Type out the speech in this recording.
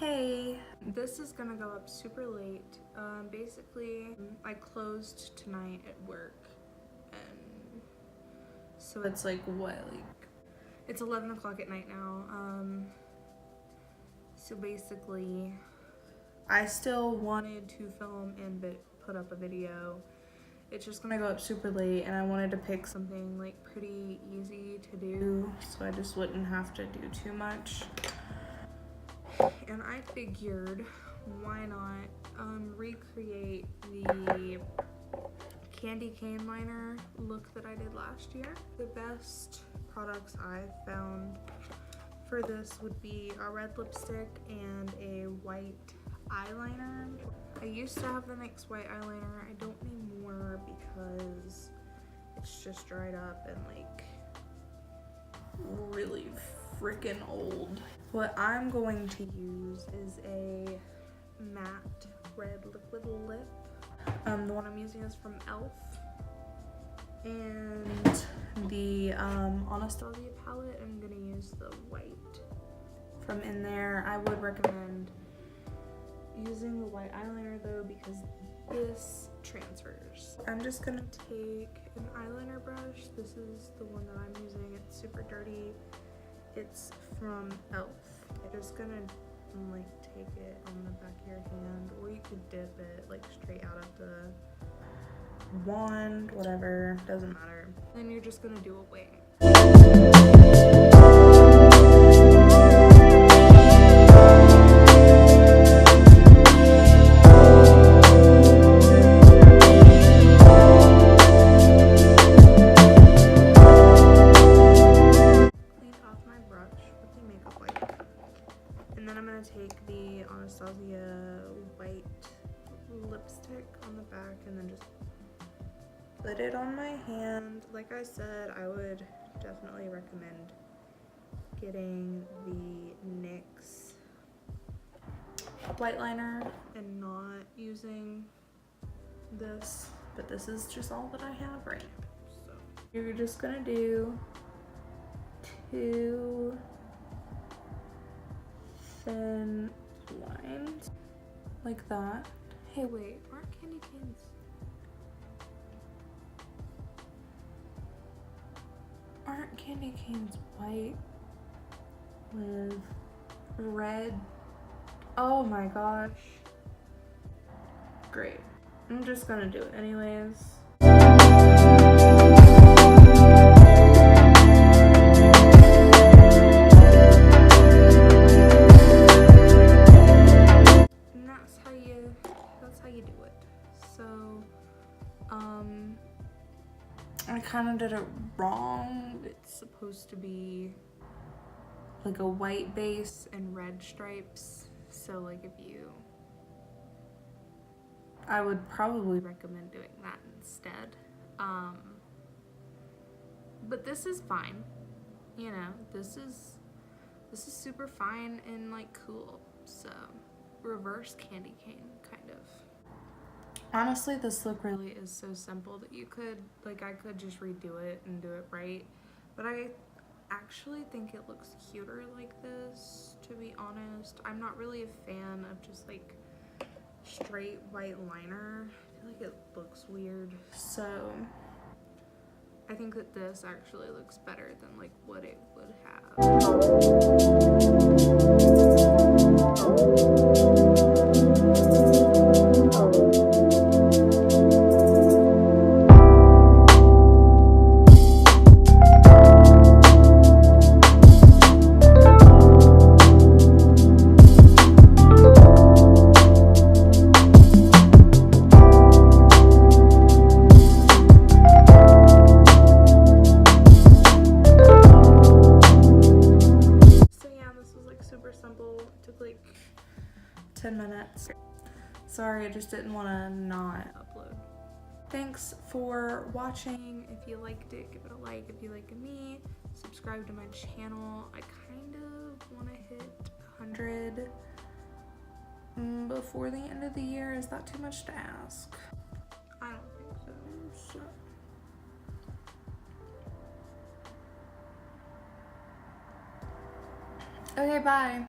Hey, this is gonna go up super late. Basically, I closed tonight at work, and so it's like it's 11 o'clock at night now. So basically, I still wanted to film and put up a video. It's just gonna go up super late, and I wanted to pick something like pretty easy to do, so I just wouldn't have to do too much. And I figured, why not recreate the candy cane liner look that I did last year. The best products I've found for this would be a red lipstick and a white eyeliner. I used to have the NYX white eyeliner. I don't anymore because it's just dried up and like really freaking old. What I'm going to use is a matte red liquid lip. The one I'm using is from e.l.f. And the Anastasia palette, I'm gonna use the white. From in there, I would recommend using the white eyeliner though, because this transfers. I'm just gonna take an eyeliner brush. This is the one that I'm using. It's super dirty. It's from e.l.f. I'm just gonna like take it on the back of your hand, or you could dip it like straight out of the wand, whatever, doesn't matter. Then you're just gonna do a wing. And then I'm going to take the Anastasia white lipstick on the back and then just put it on my hand. Like I said, I would definitely recommend getting the NYX white liner and not using this, but this is just all that I have right now. So you're just going to do two thin lines like that. Hey, wait, aren't candy canes? Aren't candy canes white with red? Oh my gosh. Great. I'm just gonna do it anyways. I kind of did it wrong. It's supposed to be like a white base and red stripes. So like I would probably recommend doing that instead. But this is fine. You know, this is super fine and like cool. So reverse candy cane kind of. Honestly, this look really is so simple that you could, like, I could just redo it and do it right. But I actually think it looks cuter like this, to be honest. I'm not really a fan of just, like, straight white liner. I feel like it looks weird. So, I think that this actually looks better than, like, what it would have. Simple. It took like 10 minutes. Sorry, I just didn't want to not upload. Thanks for watching. If you liked it, give it a like. If you like me, subscribe to my channel. I kind of want to hit 100 before the end of the year. Is that too much to ask? I don't think so. Okay, bye.